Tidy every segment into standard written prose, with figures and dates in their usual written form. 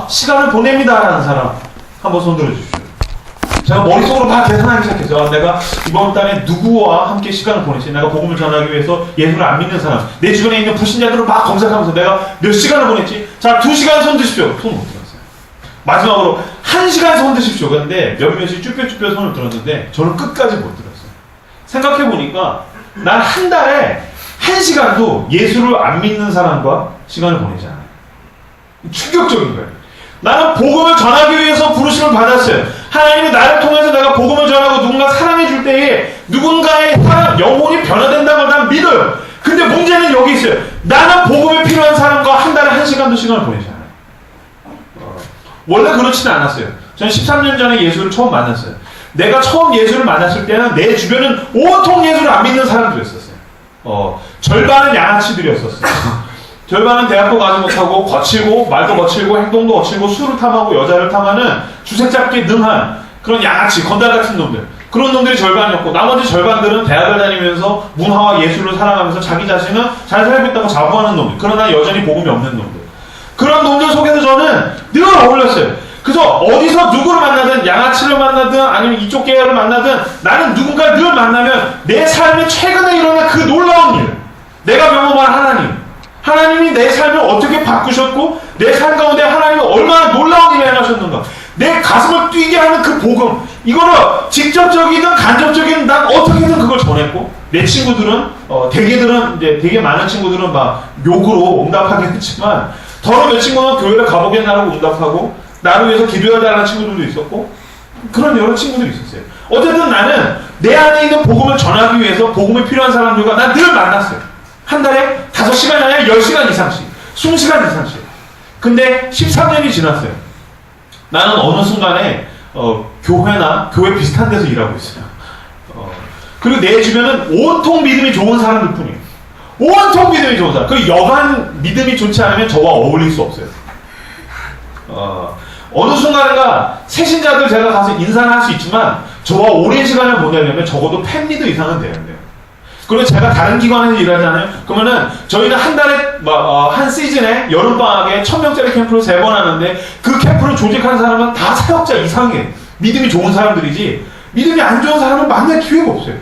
시간을 보냅니다라는 사람 한번 손 들어주십시오. 제가 머릿속으로 막 계산하기 시작했어요. 내가 이번 달에 누구와 함께 시간을 보냈지? 내가 복음을 전하기 위해서 예수를 안 믿는 사람, 내 주변에 있는 불신자들을 막 검색하면서 내가 몇 시간을 보냈지? 자, 2시간 손 드십시오. 손 못 들었어요. 마지막으로 1시간 손 드십시오. 그런데 몇몇이 쭈뼛쭈뼛 손을 들었는데 저는 끝까지 못 들었어요. 생각해보니까 난 한 달에 1시간도 예수를 안 믿는 사람과 시간을 보내지 않아요. 충격적인 거예요. 나는 복음을 전하기 위해서 부르심을 받았어요. 하나님이 나를 통해서 내가 복음을 전하고 누군가 사랑해 줄 때에 누군가의 영혼이 변화된다는 걸 난 믿어요. 근데 문제는 여기 있어요. 나는 복음에 필요한 사람과 한 달에 1시간도 시간을 보내지 않아요. 원래 그렇지는 않았어요. 저는 13년 전에 예수를 처음 만났어요. 내가 처음 예수를 만났을 때는 내 주변은 온통 예수를 안 믿는 사람들이었었어요. 절반은 양아치들이었었어요. 절반은 대학도 가지 못하고 거칠고 말도 거칠고 행동도 거칠고 술을 탐하고 여자를 탐하는 주색 잡기에 능한 그런 양아치 건달 같은 놈들, 그런 놈들이 절반이었고 나머지 절반들은 대학을 다니면서 문화와 예술을 사랑하면서 자기 자신은 잘 살고 있다고 자부하는 놈들, 그러나 여전히 복음이 없는 놈들, 그런 놈들 속에서 저는 늘 어울렸어요. 그래서 어디서 누구를 만나든 양아치를 만나든 아니면 이쪽 계열을 만나든 나는 누군가를 늘 만나면 내 삶에 최근에 일어난 그 놀라운 일, 내가 경험한 하나님이 내 삶을 어떻게 바꾸셨고 내 삶 가운데 하나님이 얼마나 놀라운 일을 행하셨는가, 내 가슴을 뛰게 하는 그 복음, 이거를 직접적이든 간접적이든 난 어떻게든 그걸 전했고, 내 친구들은 대개들은 이제 되게 많은 친구들은 막 욕으로 응답하긴 했지만 더러 몇 친구는 교회를 가보겠나라고 응답하고 나를 위해서 기도해달라는 친구들도 있었고 그런 여러 친구들이 있었어요. 어쨌든 나는 내 안에 있는 복음을 전하기 위해서 복음이 필요한 사람들과 난 늘 만났어요. 한 달에 5시간이 아니라 10시간 이상씩, 20시간 이상씩. 근데 13년이 지났어요. 나는 어느 순간에 교회나 교회 비슷한 데서 일하고 있어요. 그리고 내 주변은 온통 믿음이 좋은 사람들 뿐이에요. 온통 믿음이 좋은 사람. 그 여간 믿음이 좋지 않으면 저와 어울릴 수 없어요. 어느 순간인가 새신자들 제가 가서 인사를 할 수 있지만 저와 오랜 시간을 보내려면 적어도 팬리더 이상은 돼야 돼요. 그리고 제가 다른 기관에서 일하잖아요. 그러면은 저희는 한 달에 한 시즌에 여름방학에 1000명짜리 캠프를 3번 하는데 그 캠프를 조직한 사람은 다 사역자 이상이에요. 믿음이 좋은 사람들이지 믿음이 안 좋은 사람은 만날 기회가 없어요.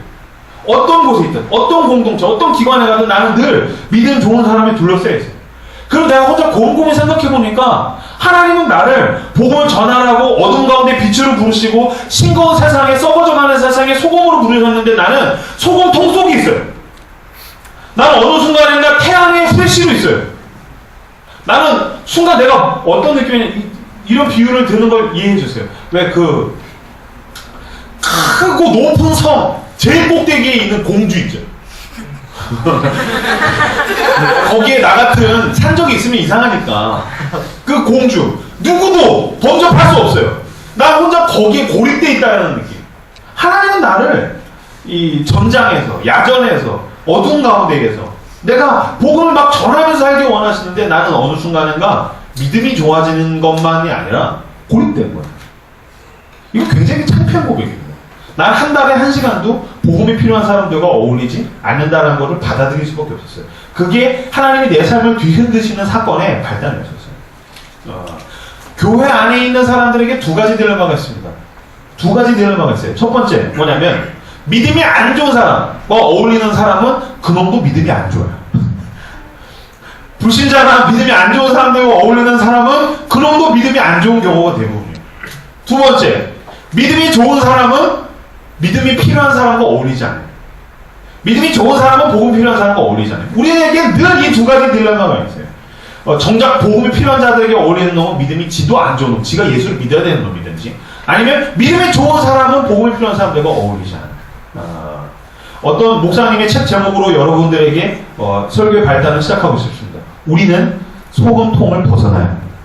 어떤 곳에 있든 어떤 공동체 어떤 기관에 가든 나는 늘 믿음 좋은 사람이 둘러싸여 있어요. 그리고 내가 혼자 곰곰이 생각해보니까 하나님은 나를 복음을 전하라고 어둠 가운데 빛으로 부르시고 싱거운 세상에 썩어져가는 세상에 소금으로 부르셨는데 나는 소금통 속에 있어요. 나는 어느 순간인가 태양의 플래시로 있어요. 나는 순간 내가 어떤 느낌이 이런 비유를 드는 걸 이해해 주세요. 왜 그 크고 높은 섬 제일 꼭대기에 있는 공주 있죠. 거기에 나 같은 산적이 있으면 이상하니까 그 공주 누구도 범접할 수 없어요. 나 혼자 거기에 고립되어 있다는 느낌. 하나님은 나를 이 전장에서 야전에서 어두운 가운데에서 내가 복음을 막 전하면서 살기 원하시는데 나는 어느 순간인가 믿음이 좋아지는 것만이 아니라 고립된 거예요. 이거 굉장히 창피한 고백입니다. 난 한 달에 1시간도 복음이 필요한 사람들과 어울리지 않는다는 것을 받아들일 수밖에 없었어요. 그게 하나님이 내 삶을 뒤흔드시는 사건의 발단이었어요. 교회 안에 있는 사람들에게 2가지 딜레마가 있습니다. 2가지 딜레마가 있어요. 첫 번째 뭐냐면 믿음이 안 좋은 사람과 어울리는 사람은 그놈도 믿음이 안 좋아요. 불신자나 믿음이 안 좋은 사람들과 어울리는 사람은 그놈도 믿음이 안 좋은 경우가 대부분이에요. 2번째, 믿음이 좋은 사람은 믿음이 필요한 사람과 어울리지 않아요. 믿음이 좋은 사람은 복음 필요한 사람과 어울리지 않아요. 우리에게 늘 이 2가지 딜레마가 있어요. 정작 복음이 필요한 자들에게 어울리는 놈은 믿음이 지도 안 좋은 놈, 지가 예수를 믿어야 되는 놈이든지, 아니면 믿음이 좋은 사람은 복음이 필요한 사람들과 어울리지 않아요. 어떤 목사님의 책 제목으로 여러분들에게 설교의 발단을 시작하고 싶습니다. 우리는 소금통을 벗어나야 합니다.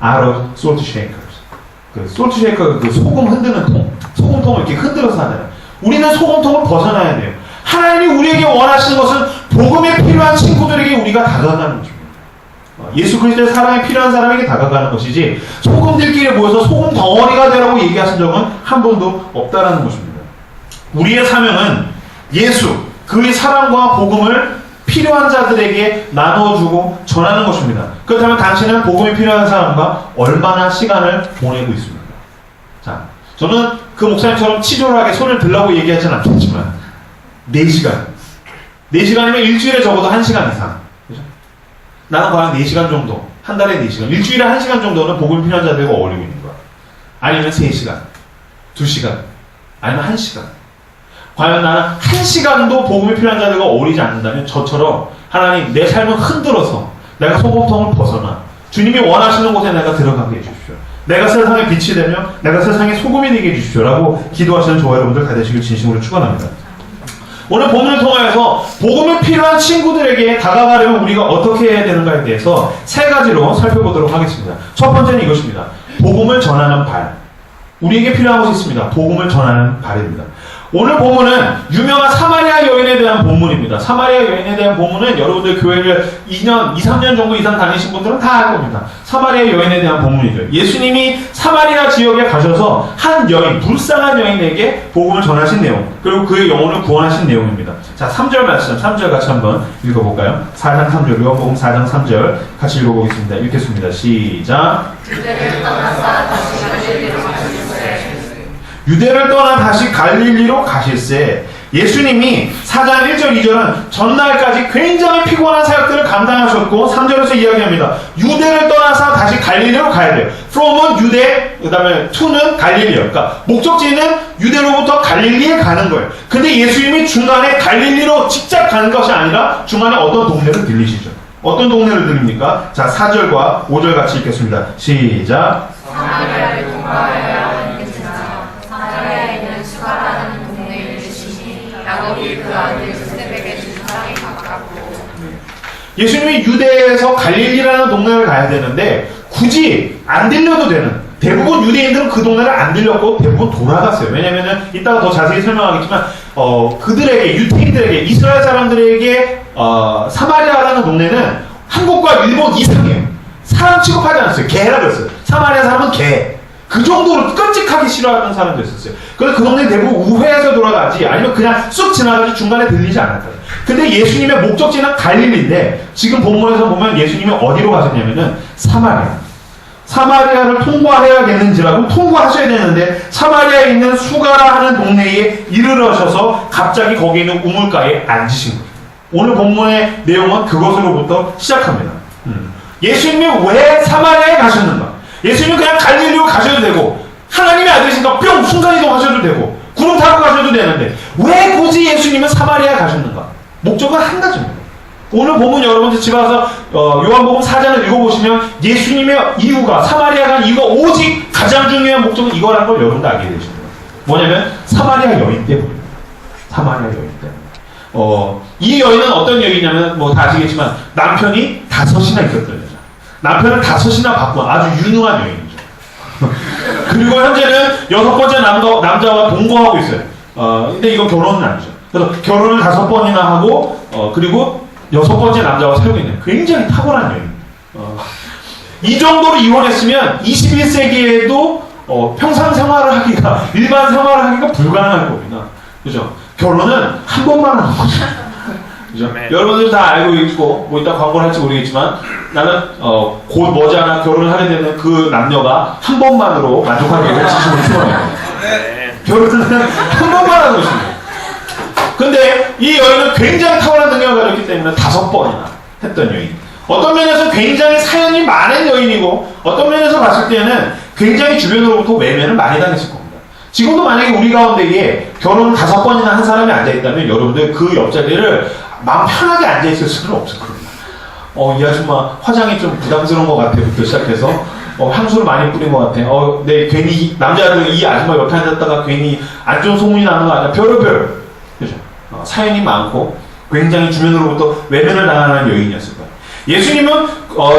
Out of salt shakers. 그 솔트 쉐이커, 그 소금 흔드는 통, 소금통을 이렇게 흔들어서 하잖아요. 우리는 소금통을 벗어나야 돼요. 하나님이 우리에게 원하시는 것은 복음에 필요한 친구들에게 우리가 다가가는 것입니다. 예수 그리스도의 사랑에 필요한 사람에게 다가가는 것이지 소금들끼리 모여서 소금 덩어리가 되라고 얘기하신 적은 한 번도 없다라는 것입니다. 우리의 사명은 예수, 그의 사랑과 복음을 필요한 자들에게 나눠주고 전하는 것입니다. 그렇다면 당신은 복음이 필요한 사람과 얼마나 시간을 보내고 있습니까? 자, 저는 그 목사님처럼 치졸하게 손을 들라고 얘기하지는 않겠지만 4시간 4시간이면 일주일에 적어도 1시간 이상, 그죠? 나는 과연 4시간 정도, 한 달에 4시간, 일주일에 1시간 정도는 복음이 필요한 자들과 어울리고 있는 거야. 아니면 3시간, 2시간, 아니면 1시간. 과연 나는 1시간도 복음이 필요한 자들과 어울리지 않는다면 저처럼 하나님 내 삶을 흔들어서 내가 소금통을 벗어나 주님이 원하시는 곳에 내가 들어가게 해주십시오. 내가 세상의 빛이 되며 내가 세상의 소금이 되게 해주십시오 라고 기도하시는 저와 여러분들 다 되시길 진심으로 축원합니다. 오늘 본문을 통하여서 복음이 필요한 친구들에게 다가가려면 우리가 어떻게 해야 되는가에 대해서 3가지로 살펴보도록 하겠습니다. 첫 번째는 이것입니다. 복음을 전하는 발. 우리에게 필요한 것이 있습니다. 복음을 전하는 발입니다. 오늘 본문은 유명한 사마리아 여인에 대한 본문입니다. 사마리아 여인에 대한 본문은 여러분들 교회를 2년, 2, 3년 정도 이상 다니신 분들은 다 알 겁니다. 사마리아 여인에 대한 본문이죠. 예수님이 사마리아 지역에 가셔서 한 여인, 불쌍한 여인에게 복음을 전하신 내용, 그리고 그의 영혼을 구원하신 내용입니다. 자, 3절 말씀, 3절 같이 한번 읽어볼까요? 4장 3절, 요한복음 4장 3절 같이 읽어보겠습니다. 읽겠습니다. 시작. 유대를 떠나 다시 갈릴리로 가실새 예수님이 4장 1절 2절은 전날까지 굉장히 피곤한 사역들을 감당하셨고 3절에서 이야기합니다. 유대를 떠나서 다시 갈릴리로 가야 돼요. from은 유대, 그 다음에 to는 갈릴리요. 그러니까 목적지는 유대로부터 갈릴리에 가는 거예요. 근데 예수님이 중간에 갈릴리로 직접 가는 것이 아니라 중간에 어떤 동네를 들리시죠. 어떤 동네를 들립니까? 자, 4절과 5절 같이 읽겠습니다. 시작. 사마리아를 통과하여 라는 동네에 계시니 야곱이 그 아들 요셉에게 준 땅에 가깝고. 예수님이 유대에서 갈릴리라는 동네를 가야 되는데 굳이 안 들려도 되는, 대부분 유대인들은 그 동네를 안 들렸고 대부분 돌아갔어요. 왜냐면은 이따가 더 자세히 설명하겠지만 그들에게, 유태인들에게, 이스라엘 사람들에게 사마리아라는 동네는 한국과 일본 이상이에요. 사람 취급하지 않았어요. 개라 그랬어요. 사마리아 사람은 개. 그 정도로 끔찍하게 싫어하는 사람도 있었어요. 그래서 그 동네 대부분 우회해서 돌아가지 아니면 그냥 쑥 지나가지 중간에 들리지 않았어요. 근데 예수님의 목적지는 갈릴리인데 지금 본문에서 보면 예수님이 어디로 가셨냐면은 사마리아를 통과해야겠는지라고 통과하셔야 되는데 사마리아에 있는 수가라 하는 동네에 이르러셔서 갑자기 거기 있는 우물가에 앉으신 거예요. 오늘 본문의 내용은 그것으로부터 시작합니다. 예수님이 왜 사마리아에 가셨는가? 예수님은 그냥 갈릴리로 가셔도 되고 하나님의 아들이시니까 뿅 순간이동 하셔도 되고 구름 타고 가셔도 되는데 왜 굳이 예수님은 사마리아에 가셨는가? 목적은 한 가지입니다. 오늘 보면 여러분들 집에 가서 요한복음 4장을 읽어보시면 예수님의 이유가, 사마리아 간 이유가 오직 가장 중요한 목적은 이거라는 걸 여러분들 알게 되십니다. 뭐냐면 사마리아 여인 때문입니다. 사마리아 여인 때문에. 이 여인은 어떤 여인이냐면 뭐 다 아시겠지만 남편이 5이나 있었던 여자. 남편을 5이나 바꾼 아주 유능한 여인이죠. 그리고 현재는 6번째 남자와 동거하고 있어요. 근데 이건 결혼은 아니죠. 그래서 결혼을 5번이나 하고 그리고 6번째 남자와 살고 있는 굉장히 탁월한 여인. 이 정도로 이혼했으면 21세기에도 평상 생활을 하기가, 일반 생활을 하기가 불가능할 겁니다. 그죠? 결혼은 한 번만 하는 거죠. 그죠? 여러분들 다 알고 있고, 뭐 이따 광고를 할지 모르겠지만, 나는, 곧 머지않아 결혼을 하게 되는 그 남녀가 한 번만으로 만족하기를 진심으로 축원해요. 결혼은 한 번만 하는 것입니다. 근데 이 여인은 굉장히 탁월한 능력을 가졌기 때문에 5번이나 했던 여인. 어떤 면에서 굉장히 사연이 많은 여인이고, 어떤 면에서 봤을 때는 굉장히 주변으로부터 외면을 많이 당했을 겁니다. 지금도 만약에 우리 가운데에 결혼을 5번이나 한 사람이 앉아있다면 여러분들 그 옆자리를 마음 편하게 앉아있을 수는 없을 겁니다. 이 아줌마 화장이 좀 부담스러운 것 같아부터 시작해서 향수를 많이 뿌린 것 같아. 네, 괜히 남자들 이 아줌마 옆에 앉았다가 괜히 안 좋은 소문이 나는 거 아니야. 별의별. 그죠? 사연이 많고 굉장히 주변으로부터 외면을 당하는 여인이었을 거예요. 예수님은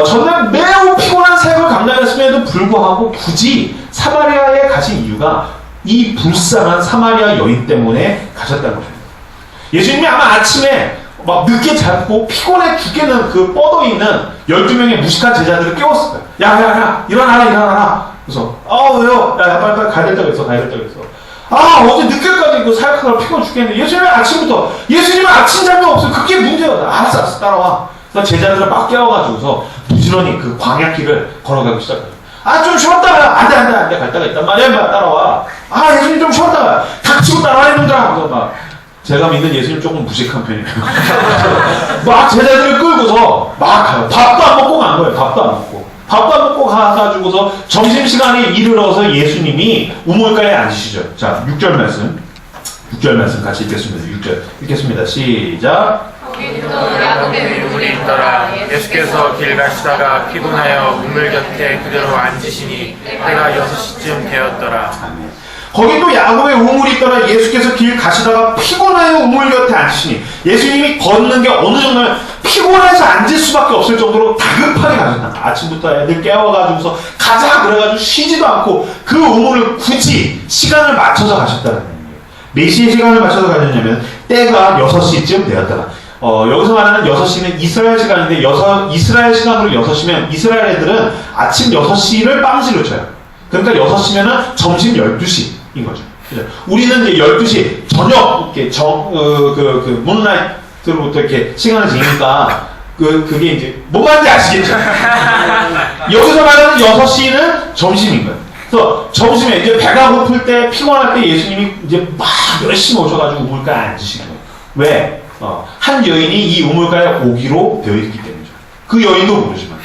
전날 매우 피곤한 사역을 감당했음에도 불구하고 굳이 사마리아에 가신 이유가 이 불쌍한 사마리아 여인 때문에 가셨다는 거예요. 예수님이 아마 아침에 막 늦게 잤고 피곤해 죽겠는 그 뻗어있는 12명의 무식한 제자들을 깨웠을 거예요. 야 일어나라. 그래서 왜요? 야 빨리 가야 될 때가 있어. 어제 늦게까지 그 사역하느라 피곤 죽겠는데 예수님은 아침부터 예수님은 아침 잠이 없어요. 그게 문제야. 알았어 따라와. 그래서 제자들을 막 깨워가지고서 부지런히 그 광야길을 걸어가기 시작해요. 좀 쉬었다가 안돼 갈 때가 있단 말이야. 따라와. 예수님 좀 쉬었다가 닥치고 따라와 이놈들아. 그래서 막 제가 믿는 예수님 조금 무식한 편이에요. 막 제자들을 끌고서 막 가요. 밥도 안 먹고 간 거예요. 밥도 안 먹고 가가지고서 점심시간에 이르러서 예수님이 우물가에 앉으시죠. 자, 6절 말씀 같이 읽겠습니다. 6절 읽겠습니다. 시작. 야곱의 우물이 있더라. 예수께서 길 가시다가 피곤하여 우물 곁에 그대로 앉으시니 해가 6시쯤 되었더라. 아멘. 거기 또 야곱의 우물이 있더라. 예수께서 길 가시다가 피곤하여 우물 곁에 앉으시니 예수님이 걷는 게 어느 정도 피곤해서 앉을 수밖에 없을 정도로 다급하게 가셨다. 아침부터 애들 깨워가지고서 가자 그래가지고 쉬지도 않고 그 우물을 굳이 시간을 맞춰서 가셨다는 거예요. 몇 시에 시간을 맞춰서 가셨냐면 때가 6시쯤 되었더라. 여기서 말하는 6시는 이스라엘 시간인데 이스라엘 시간으로 6시면 이스라엘 애들은 아침 6시를 빵지로 쳐요. 그러니까 6시면은 점심 12시인 거죠. 그죠? 우리는 이제 12시 저녁 이렇게 문라이트로부터 이렇게 시간을 지니까 그게 이제 뭔 말인지 아시겠죠? 여기서 말하는 6시는 점심인 거예요. 그래서 점심에 이제 배가 고플 때 피곤할 때 예수님이 이제 막 열심히 오셔가지고 우물가에 앉으신 거예요. 왜? 한 여인이 이 우물가에 오기로 되어 있기 때문이죠. 그 여인도 모르지만.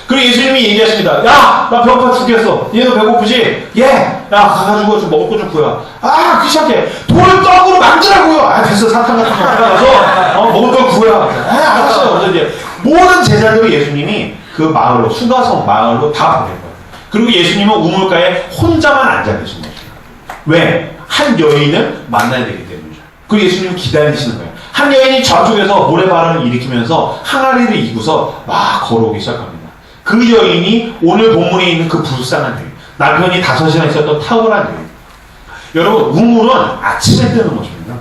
그리고 예수님이 얘기하십니다. 야, 나 배고파 죽겠어. 얘도 배고프지? 야, 가가지고 좀 먹을 거 좀 구해와. 귀찮게. 돌을 떡으로 만지라고요. 됐어. 사탕 같은 거 가서 먹을 걸 구해와. 알았어요. 그래서 이제 모든 제자들이 예수님이 그 마을로, 수가성 마을로 다 보낸 거예요. 그리고 예수님은 우물가에 혼자만 앉아 계신 거죠. 왜? 한 여인을 만나야 되기 때문이죠. 그리고 예수님은 기다리시는 거예요. 한 여인이 저쪽에서 모래바람을 일으키면서 항아리를 이고서 막 걸어오기 시작합니다. 그 여인이 오늘 본문에 있는 그 불쌍한 여인, 남편이 5시간 있었던 탁월한 여인. 여러분, 우물은 아침에 뜨는 것입니다.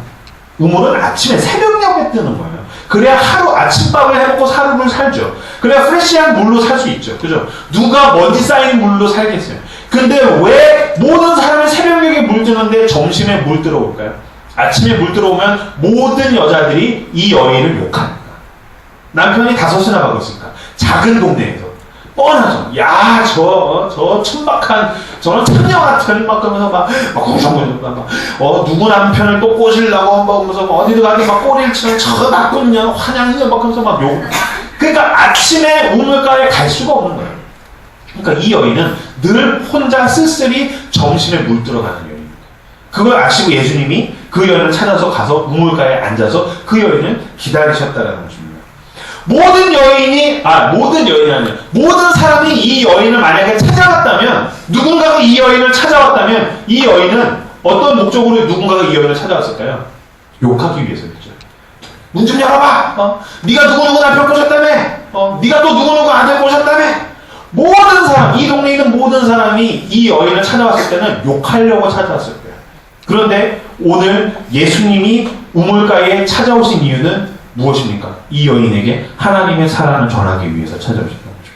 우물은 아침에 새벽녘에 뜨는 거예요. 그래야 하루 아침밥을 해먹고 하루를 살죠. 그래야 프레시한 물로 살 수 있죠. 그죠? 누가 먼지 쌓인 물로 살겠어요. 근데 왜 모든 사람이 새벽녘에 물 뜨는데 점심에 물 들어올까요? 아침에 물 들어오면 모든 여자들이 이 여인을 욕합니다. 남편이 5시나 가고 있으니까. 작은 동네에서. 뻔하죠. 야, 저 천박한, 저는 천녀 같은 막 그러면서 막 누구 남편을 또 꼬시려고 막 하면서 어디도 가기 막 꼬리를 치는 저 나쁜 년, 환양이냐 막 하면서 막 욕. 그러니까 아침에 우물가에 갈 수가 없는 거예요. 그러니까 이 여인은 늘 혼자 쓸쓸히 점심에 물 들어가는 여인입니다. 그걸 아시고 예수님이 그 여인을 찾아서 가서 우물가에 앉아서 그 여인을 기다리셨다라는 것입니다. 모든 여인이 아니라 모든 사람이 이 여인을 만약에 찾아왔다면, 누군가가 이 여인을 찾아왔다면 이 여인은 어떤 목적으로 누군가가 이 여인을 찾아왔을까요? 욕하기 위해서였죠. 문 좀 열어봐. 네가 누구누구 남편 꼬셨다며. 네가 또 누구누구 아들 꼬셨다며. 모든 사람, 이 동네에 있는 모든 사람이 이 여인을 찾아왔을 때는 욕하려고 찾아왔을 거예요. 그런데 오늘 예수님이 우물가에 찾아오신 이유는 무엇입니까? 이 여인에게 하나님의 사랑을 전하기 위해서 찾아오셨다는 거죠.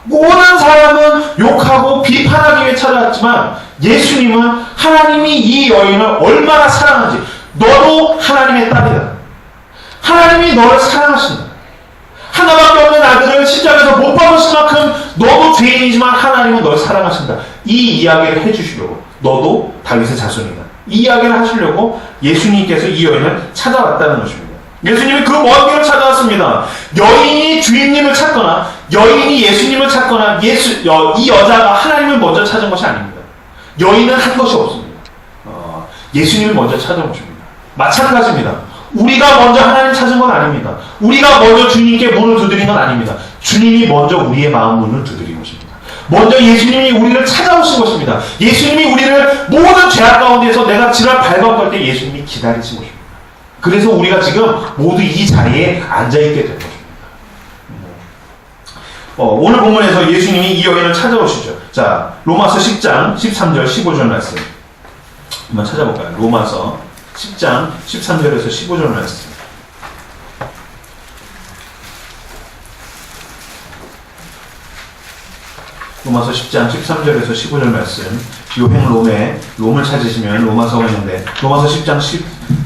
모든 사람은 욕하고 비판하기 위해 찾아왔지만 예수님은 하나님이 이 여인을 얼마나 사랑하는지, 너도 하나님의 딸이다. 하나님이 너를 사랑하신다. 하나밖에 없는 아들을 십자가에서 못 박으신 만큼 너도 죄인이지만 하나님은 너를 사랑하신다. 이 이야기를 해주시려고, 너도 다윗의 자손이다. 이 이야기를 하시려고 예수님께서 이 여인을 찾아왔다는 것입니다. 예수님이 그 먼 길을 찾아왔습니다. 여인이 주인님을 찾거나 여인이 예수님을 찾거나 이 여자가 하나님을 먼저 찾은 것이 아닙니다. 여인은 한 것이 없습니다. 예수님을 먼저 찾아온 것입니다. 마찬가지입니다. 우리가 먼저 하나님 찾은 건 아닙니다. 우리가 먼저 주님께 문을 두드린 건 아닙니다. 주님이 먼저 우리의 마음 문을 두드린 것입니다. 먼저 예수님이 우리를 찾아오신 것입니다. 예수님이 우리를 모든 죄악 가운데서 내가 지랄 밟아갈 때 예수님이 기다리신 것입니다. 그래서 우리가 지금 모두 이 자리에 앉아있게 된 것입니다. 오늘 본문에서 예수님이 이 여인을 찾아오시죠. 자, 로마서 10장 13절 15절 말씀 한번 찾아볼까요? 로마서 10장 13절에서 15절 말씀. 로마서 10장 13절에서 15절 말씀. 요행 롬을 찾으시면 로마서가 있는데 로마서 10장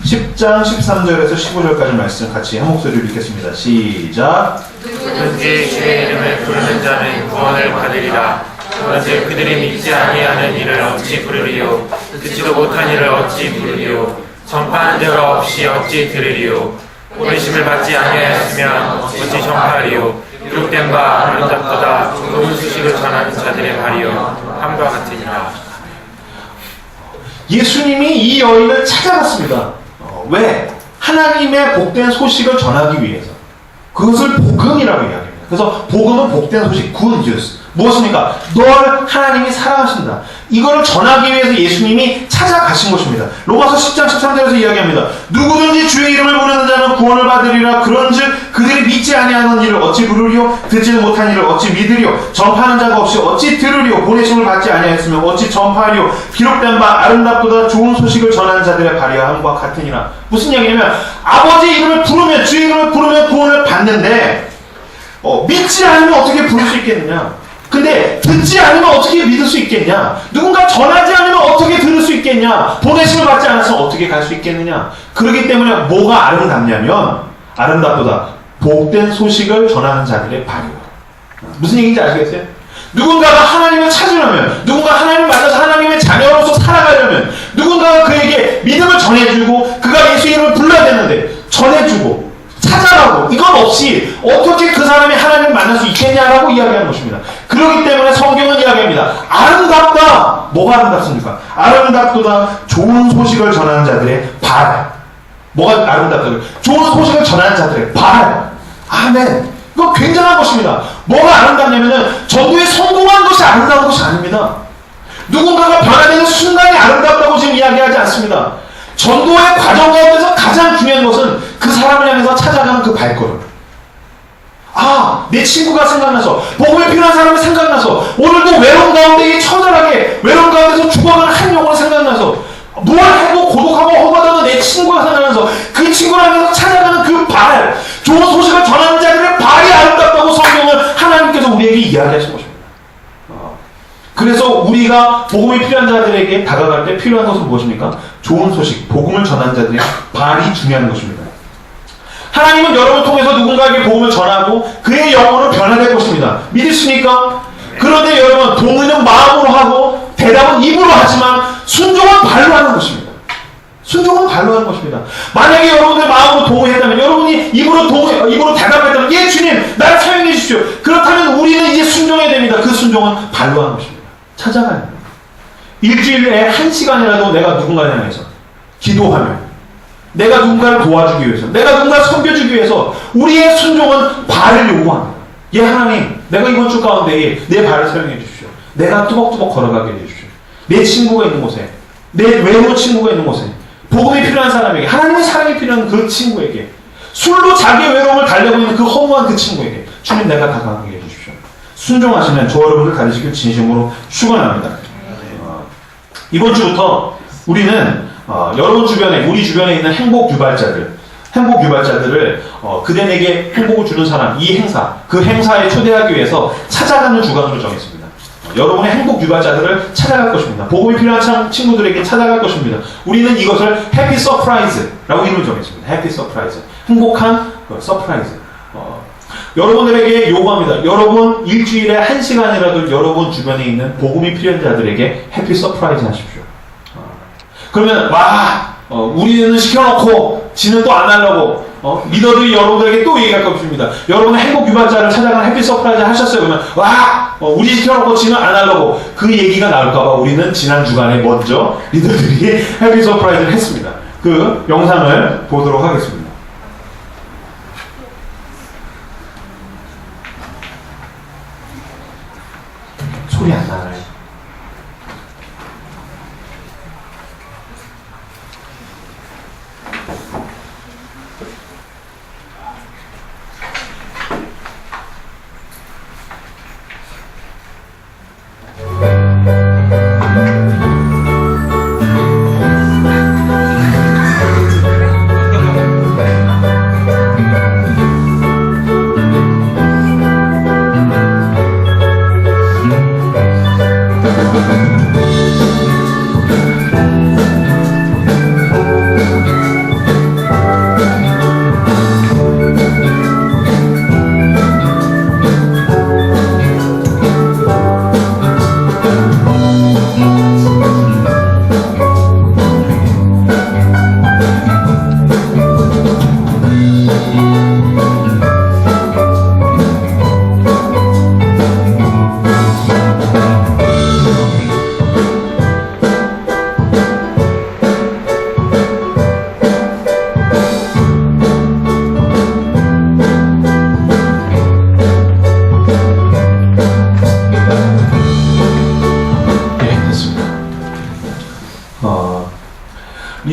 13절에서 15절까지 말씀 같이 한 목소리로 읽겠습니다. 시작. 누구든지 주의 이름을 부르는 자는 구원을 받으리라. 그런데 그들이 믿지 아니하는 일을 어찌 부르리요? 듣지도 못한 일을 어찌 부르리요? 전파하는 자가 없이 어찌 들으리요? 보내심을 받지 아니하였으면 어찌 전파하리요? 기록된 바 아름답도다 좋은 소식을 전하는 자들의 발이요 함과 같으니라. 예수님이 이 여인을 찾아갔습니다. 왜? 하나님의 복된 소식을 전하기 위해서. 그것을 복음이라고 이야기합니다. 그래서 복음은 복된 소식, good news. 무엇입니까? 널 하나님이 사랑하신다. 이거를 전하기 위해서 예수님이 찾아가신 것입니다. 로마서 10장 13절에서 이야기합니다. 누구든지 주의 이름을 부르는 자는 구원을 받으리라. 그런즉 그들이 믿지 아니하는 일을 어찌 부르리요? 듣지도 못한 일을 어찌 믿으리요? 전파하는 자가 없이 어찌 들으리요? 보내심을 받지 아니하였으면 어찌 전파하리요? 기록된 바 아름답보다 좋은 소식을 전하는 자들의 발이야 함과 같으니라. 무슨 얘기냐면 아버지 이름을 부르면, 주의 이름을 부르면 구원을 받는데 믿지 않으면 어떻게 부를 수 있겠느냐? 근데 듣지 않으면 어떻게 믿을 수 있겠냐? 누군가 전하지 않으면 어떻게 들을 수 있겠냐? 보내심을 받지 않아서 어떻게 갈 수 있겠느냐? 그렇기 때문에 뭐가 아름답냐면 아름답보다 복된 소식을 전하는 자들의 발이요. 무슨 얘기인지 아시겠어요? 누군가가 하나님을 찾으려면, 누군가 하나님을 만나서 하나님의 자녀로서 살아가려면, 누군가가 그에게 믿음을 전해주고 그가 예수 이름을 불러야 되는데 전해주고 찾아가고 이것 없이 어떻게 그 사람이 하나님을 만날 수 있겠냐라고 이야기하는 것입니다. 그렇기 때문에 성경은 이야기합니다. 아름답다. 뭐가 아름답습니까? 아름답도다 좋은 소식을 전하는 자들의 발. 뭐가 아름답다? 좋은 소식을 전하는 자들의 발. 아멘. 이거 굉장한 것입니다. 뭐가 아름답냐면은 전도에 성공한 것이 아름다운 것이 아닙니다. 누군가가 변화되는 순간이 아름답다고 지금 이야기하지 않습니다. 전도의 과정 가운데서 가장 중요한 것은 그 사람을 향해서 찾아가는 그 발걸음. 아, 내 친구가 생각나서, 복음이 필요한 사람이 생각나서, 오늘도 외로움 가운데 처절하게 외로움 가운데서 죽어가는 한 영혼이 생각나서, 뭘 해도 고독하고 허무하다는 내 친구가 생각나서 그 친구를 향해서 찾아가는 그 발, 좋은 소식을 전하는 자들의 발이 아름답다고 성경은 하나님께서 우리에게 이야기하신 것입니다. 그래서 우리가 복음이 필요한 자들에게 다가갈 때 필요한 것은 무엇입니까? 좋은 소식, 복음을 전하는 자들의 발이 중요한 것입니다. 하나님은 여러분을 통해서 누군가에게 복음을 전하고 그의 영혼은 변화될 것입니다. 믿으십니까? 그런데 여러분, 동의는 마음으로 하고 대답은 입으로 하지만 순종은 발로 하는 것입니다. 순종은 발로 하는 것입니다. 만약에 여러분들 마음으로 동의했다면, 여러분이 입으로 대답했다면, 예 주님 나를 사용해 주십시오. 그렇다면 우리는 이제 순종해야 됩니다. 그 순종은 발로 하는 것입니다. 찾아가야 합니다. 일주일에 1시간이라도 내가 누군가를 향해서 기도하며, 내가 누군가를 도와주기 위해서, 내가 누군가를 섬겨주기 위해서 우리의 순종은 발을 요구합니다. 예 하나님, 내가 이번 주 가운데 내 발을 사용해 주십시오. 내가 뚜벅뚜벅 걸어가게 해주십시오. 내 친구가 있는 곳에, 내 외로 친구가 있는 곳에, 복음이 필요한 사람에게, 하나님의 사랑이 필요한 그 친구에게, 술로 자기의 외로움을 달래고 있는 그 허무한 그 친구에게 주님 내가 다가가게 해주십시오. 순종하시면 저 여러분들 가르치길 진심으로 축원합니다. 이번 주부터 우리는 여러분 주변에, 우리 주변에 있는 행복 유발자들을 그대에게 행복을 주는 사람, 이 행사, 그 행사에 초대하기 위해서 찾아가는 주간으로 정했습니다. 여러분의 행복 유발자들을 찾아갈 것입니다. 복음이 필요한 친구들에게 찾아갈 것입니다. 우리는 이것을 해피 서프라이즈라고 이름을 정했습니다. 해피 서프라이즈. 행복한 서프라이즈. 여러분들에게 요구합니다. 여러분 일주일에 1시간이라도 여러분 주변에 있는 복음이 필요한 자들에게 해피 서프라이즈 하십시오. 그러면 우리는 시켜놓고 지는 또 안 하려고 리더들이 여러분들에게 또 얘기할 것입니다. 여러분의 행복 유발자를 찾아가는 해피 서프라이즈 하셨어요. 그러면 우리 시켜놓고 지는 안 하려고, 그 얘기가 나올까봐 우리는 지난 주간에 먼저 리더들이 해피 서프라이즈를 했습니다. 그 영상을 보도록 하겠습니다. 소리 안 나나요?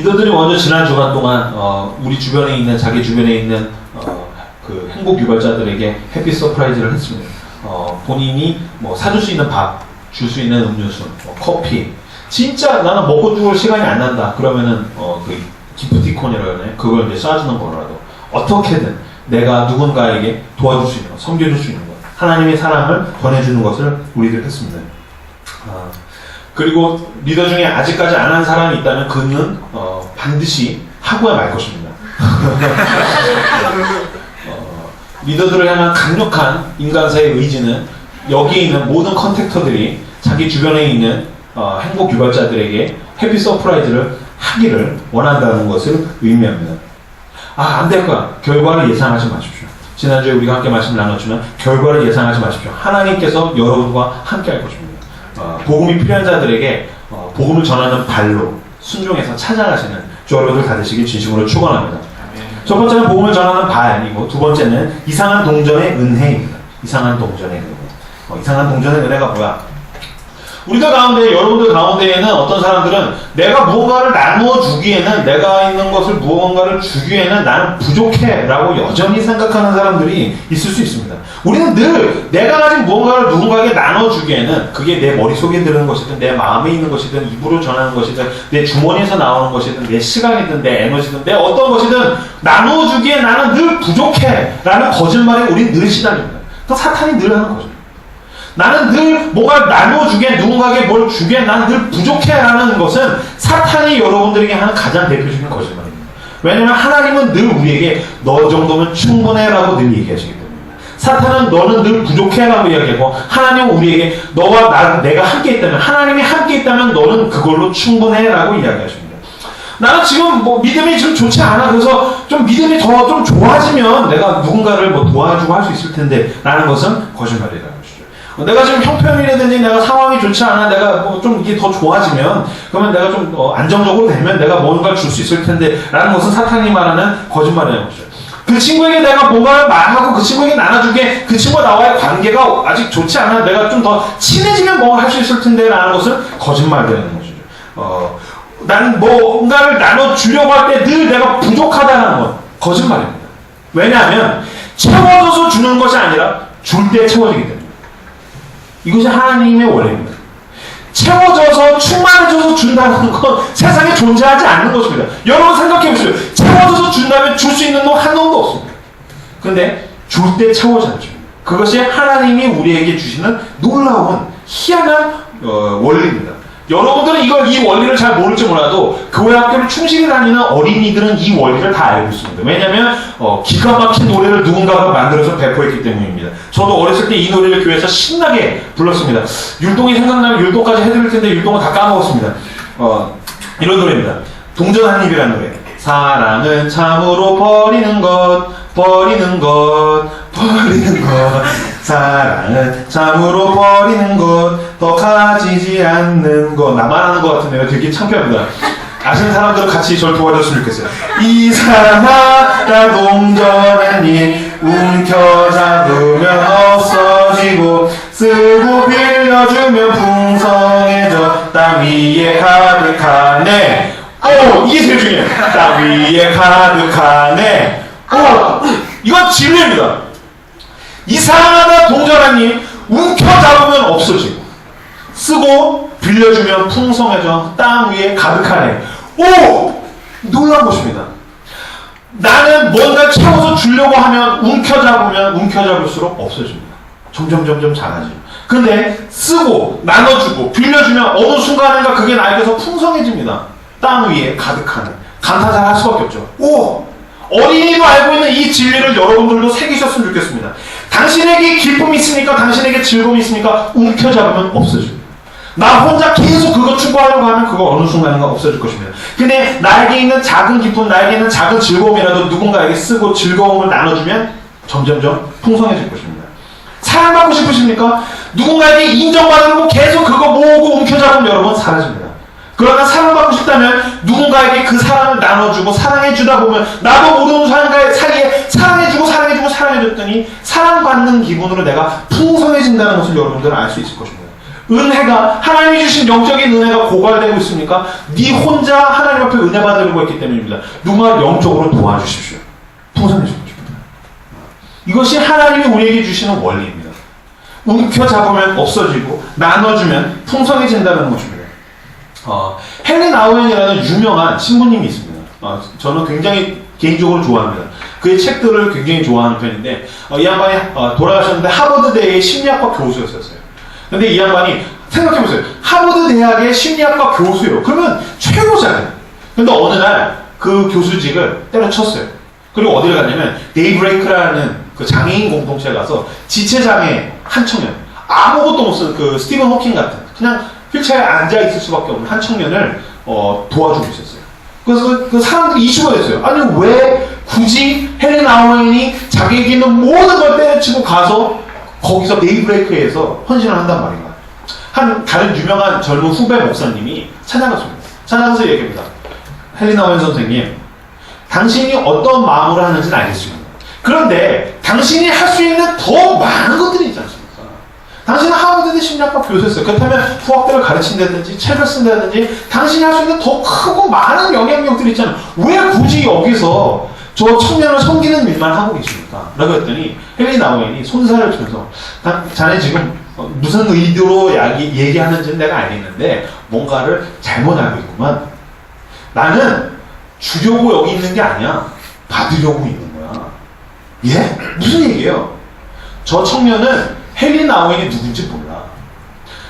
리더들이 먼저 지난 주간 동안 우리 주변에 있는 자기 주변에 있는 그 행복 유발자들에게 해피 서프라이즈를 했습니다. 본인이 뭐 사줄 수 있는 밥, 줄 수 있는 음료수, 뭐 커피. 진짜 나는 먹고 죽을 시간이 안 난다. 그러면은 그 기프티콘이라고 하나요? 그걸 이제 쏴주는 거라도 어떻게든 내가 누군가에게 도와줄 수 있는 것, 섬겨줄 수 있는 것, 하나님의 사랑을 전해주는 것을 우리들 했습니다. 그리고 리더 중에 아직까지 안 한 사람이 있다면 그는 반드시 하고야 말 것입니다. 리더들을 향한 강력한 인간사의 의지는 여기에 있는 모든 컨택터들이 자기 주변에 있는 행복 유발자들에게 해피 서프라이즈를 하기를 원한다는 것을 의미합니다. 안 될 거야. 결과를 예상하지 마십시오. 지난주에 우리가 함께 말씀을 나눴지만 결과를 예상하지 마십시오. 하나님께서 여러분과 함께 할 것입니다. 복음이 필요한 자들에게 복음을 전하는 발로 순종해서 찾아가시는 주 여러분들 다 되시길 진심으로 축원합니다. 첫 번째는 복음을 전하는 발이고 두 번째는 이상한 동전의 은혜입니다. 이상한 동전의 은혜. 이상한 동전의 은혜가 뭐야? 우리들 가운데, 여러분들 가운데에는 어떤 사람들은 내가 무언가를 나누어주기에는, 내가 있는 것을 무언가를 주기에는 나는 부족해 라고 여전히 생각하는 사람들이 있을 수 있습니다. 우리는 늘 내가 가진 무언가를 누군가에게 나눠주기에는 그게 내 머릿속에 드는 것이든 내 마음에 있는 것이든 입으로 전하는 것이든 내 주머니에서 나오는 것이든 내 시간이든 내 에너지든 내 어떤 것이든 나눠주기에 나는 늘 부족해 라는 거짓말에 우리는 늘 시달립니다. 그 사탄이 늘 하는 거죠. 나는 늘 뭐가 나눠주기에, 누군가에게 뭘 주기에 나는 늘 부족해라는 것은 사탄이 여러분들에게 하는 가장 대표적인 거짓말입니다. 왜냐하면 하나님은 늘 우리에게 너 정도면 충분해라고 늘 얘기하시기 때문입니다. 사탄은 너는 늘 부족해라고 이야기하고 하나님은 우리에게 너와 내가 함께 있다면, 하나님이 함께 있다면 너는 그걸로 충분해라고 이야기하십니다. 나는 지금 뭐 믿음이 좀 좋지 않아. 그래서 좀 믿음이 더 좀 좋아지면 내가 누군가를 뭐 도와주고 할 수 있을 텐데 라는 것은 거짓말이다. 내가 지금 형편이라든지 내가 상황이 좋지 않아, 내가 뭐 좀 이게 더 좋아지면, 그러면 내가 좀 안정적으로 되면 내가 뭔가를 줄 수 있을 텐데 라는 것은 사탄이 말하는 거짓말이라는 거죠. 그 친구에게 내가 뭔가를 말하고 그 친구에게 나눠주게, 그 친구와 나와의 관계가 아직 좋지 않아, 내가 좀 더 친해지면 뭔가 할 수 있을 텐데 라는 것은 거짓말이라는 것이죠. 나는 뭔가를 나눠주려고 할 때 늘 내가 부족하다는 건 거짓말입니다. 왜냐하면 채워져서 주는 것이 아니라 줄 때 채워지기 때문에. 이것이 하나님의 원리입니다. 채워져서 충만해져서 준다는 건 세상에 존재하지 않는 것입니다. 여러분 생각해보세요. 채워져서 준다면 줄 수 있는 놈 한 놈도 없습니다. 그런데 줄 때 채워져 않죠. 그것이 하나님이 우리에게 주시는 놀라운 희한한 원리입니다. 여러분들은 이 원리를 잘 모를지 몰라도 교회 학교를 충실히 다니는 어린이들은 이 원리를 다 알고 있습니다. 왜냐하면 기가 막힌 노래를 누군가가 만들어서 배포했기 때문입니다. 저도 어렸을 때 이 노래를 교회에서 신나게 불렀습니다. 율동이 생각나면 율동까지 해드릴 텐데 율동은 다 까먹었습니다. 이런 노래입니다. 동전 한 입이라는 노래. 사랑은 참으로 버리는 것, 버리는 것, 버리는 것. 사랑은 참으로 버리는 것, 더 가지지 않는 것. 나만 하는 것 같은데요. 되게 창피합니다. 아시는 사람들은 같이 저를 도와줬으면 좋겠어요. 이상하다 동전은 움켜잡으면 없어지고 쓰고 빌려주면 풍성해져 땅 위에 가득하네. 이게 제일 중요해요. 땅 위에 가득하네. 이건 진리입니다. 이상하다 동전하니 움켜잡으면 없어지고 쓰고 빌려주면 풍성해져 땅 위에 가득하네. 놀라운 것입니다. 나는 뭔가 채워서 주려고 하면 움켜잡으면 움켜잡을수록 없어집니다. 점점 작아지죠. 근데 쓰고 나눠주고 빌려주면 어느 순간인가 그게 나에게서 풍성해집니다. 땅 위에 가득하네. 감탄사를 할 수밖에 없죠. 어린이도 알고 있는 이 진리를 여러분들도 새기셨으면 좋겠습니다. 당신에게 기쁨이 있으니까, 당신에게 즐거움이 있으니까 움켜잡으면 없어집니다. 나 혼자 계속 그거 추구하려고 하면 그거 어느 순간인가 없어질 것입니다. 근데 나에게 있는 작은 기쁨, 나에게 있는 작은 즐거움이라도 누군가에게 쓰고 즐거움을 나눠주면 점점점 풍성해질 것입니다. 사랑받고 싶으십니까? 누군가에게 인정받으려고 계속 그거 모으고 움켜잡으면 여러분 사라집니다. 그러나 사랑받고 싶다면 누군가에게 그 사랑을 나눠주고 사랑해주다 보면 나도 모르는 사이에 사랑해주고 사랑해줬더니 사랑받는 기분으로 내가 풍성해진다는 것을 여러분들은 알 수 있을 것입니다. 은혜가, 하나님이 주신 영적인 은혜가 고갈되고 있습니까? 네 혼자 하나님 앞에 은혜 받으려고 했기 때문입니다. 누군가 영적으로 도와주십시오. 풍성해지고 싶습니다. 이것이 하나님이 우리에게 주시는 원리입니다. 움켜잡으면 없어지고 나눠주면 풍성해진다는 것입니다. 헨리 나우엔이라는 유명한 신부님이 있습니다. 저는 굉장히 개인적으로 좋아합니다. 그의 책들을 굉장히 좋아하는 편인데 이 양반이 돌아가셨는데 하버드대의 심리학과 교수였어요. 근데 이 양반이 생각해보세요. 하버드 대학의 심리학과 교수예요. 그러면 최고잖아요. 근데 어느 날 그 교수직을 때려쳤어요. 그리고 어디를 갔냐면 데이브레이크라는 그 장애인 공동체에 가서 지체장애 한 청년, 아무것도 못 쓰는 그 스티븐 호킹 같은 그냥 휠체어에 앉아있을 수밖에 없는 한 청년을 도와주고 있었어요. 그래서 그 사람들이 이슈가 됐어요. 아니 왜 굳이 헨리 나우엔이 자기에게 있는 모든 걸 때려치고 가서 거기서 데이브레이크에서 헌신을 한단 말인가. 한 다른 유명한 젊은 후배 목사님이 찾아갔습니다. 찾아가서 얘기합니다. 헨리 나우엔 선생님, 당신이 어떤 마음으로 하는지는 알겠습니다. 그런데 당신이 할 수 있는 더 많은 것들이 있지 않습니까? 당신은 하버드 심리학과 교수였어요. 그렇다면 후학들을 가르친다든지 책을 쓴다든지 당신이 할 수 있는 더 크고 많은 영향력들이 있잖아요. 왜 굳이 여기서 저 청년을 섬기는 일만 하고 계십니까? 라고 했더니 헨리 나우엔이 손살을 치면서 자네 지금 무슨 의도로 얘기하는지는 내가 알겠는데 뭔가를 잘못 알고 있구만. 나는 주려고 여기 있는 게 아니야. 받으려고 있는 거야. 예? 무슨 얘기예요? 저 청년은 헨리 나우엔이 누군지 몰라.